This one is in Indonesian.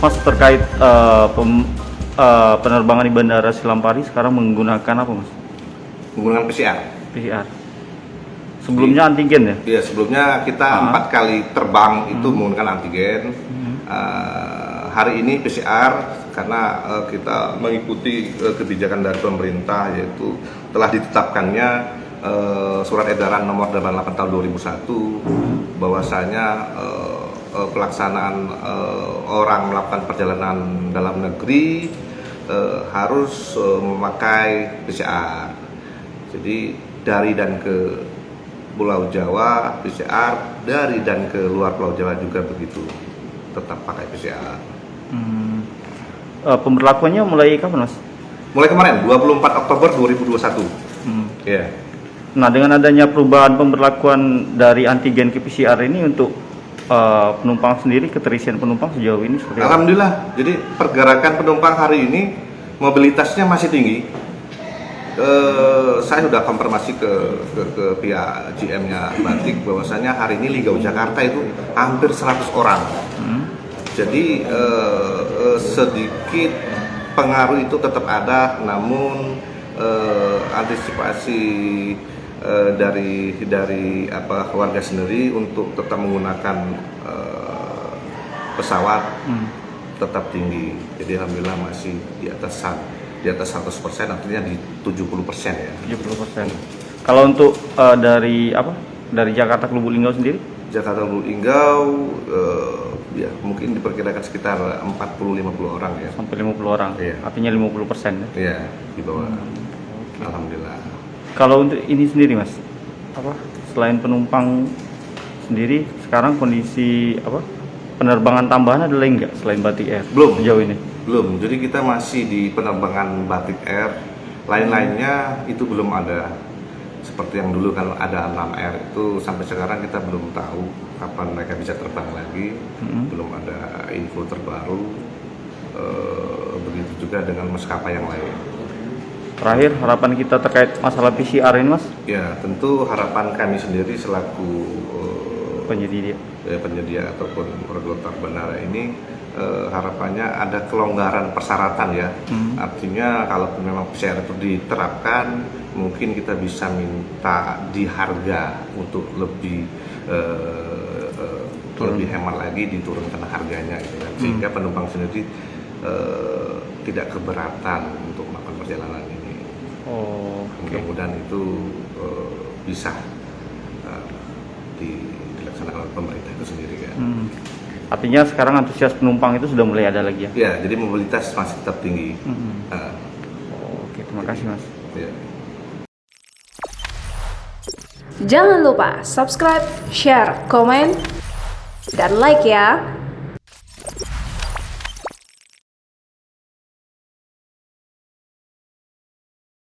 Mas, terkait penerbangan di Bandara Silampari sekarang menggunakan apa, Mas? Menggunakan PCR. PCR. Sebelumnya antigen ya? Iya, sebelumnya kita 4 kali terbang itu menggunakan antigen. Hari ini PCR karena kita mengikuti kebijakan dari pemerintah, yaitu telah ditetapkannya surat edaran nomor 88 tahun 2001 bahwasanya pelaksanaan orang melakukan perjalanan dalam negeri harus memakai PCR. Jadi dari dan ke Pulau Jawa PCR, dari dan ke luar Pulau Jawa juga begitu, tetap pakai PCR. Pemberlakuannya mulai kapan, Mas? Mulai kemarin 24 Oktober 2021. Ya. Nah, dengan adanya perubahan pemberlakuan dari antigen ke PCR ini untuk penumpang sendiri, keterisian penumpang sejauh ini seperti apa? Alhamdulillah. Jadi pergerakan penumpang hari ini mobilitasnya masih tinggi. Saya sudah konfirmasi ke pihak GM-nya Batik bahwasanya hari ini Liga Jakarta itu hampir 100 orang. Jadi sedikit pengaruh itu tetap ada, namun antisipasi dari warga sendiri untuk tetap menggunakan pesawat tetap tinggi. Jadi alhamdulillah masih di atas 100%, artinya di 70% ya. 70%. Kalau untuk dari Jakarta ke Lubuk Linggau sendiri? Jakarta Lubuk Linggau ya mungkin diperkirakan sekitar 40-50 orang ya. Sampai 50 orang. Iya. Artinya 50% ya. Iya, di bawah. Alhamdulillah. Kalau untuk ini sendiri, Mas, selain penumpang sendiri, sekarang kondisi penerbangan tambahan ada lagi nggak selain Batik Air? Belum. Sejauh ini? Belum. Jadi kita masih di penerbangan Batik Air. Lain-lainnya itu belum ada. Seperti yang dulu kalau ada 6 Air itu sampai sekarang kita belum tahu kapan mereka bisa terbang lagi. Belum ada info terbaru. Begitu juga dengan maskapai yang lain. Terakhir, harapan kita terkait masalah PCR ini, Mas? Ya, tentu harapan kami sendiri selaku penyedia ataupun regulator bandara ini, harapannya ada kelonggaran persyaratan ya. Artinya kalau memang PCR itu diterapkan, mungkin kita bisa minta di harga untuk lebih hemat lagi, diturunkan harganya gitu kan. Sehingga penumpang sendiri tidak keberatan untuk melakukan perjalanan ini. Mudah-mudahan itu bisa dilaksanakan oleh pemerintah itu sendiri kan. Artinya sekarang antusias penumpang itu sudah mulai ada lagi ya? Ya, jadi mobilitas masih tetap tinggi. Oke, terima kasih, Mas. Ya. Jangan lupa subscribe, share, komen, dan like ya.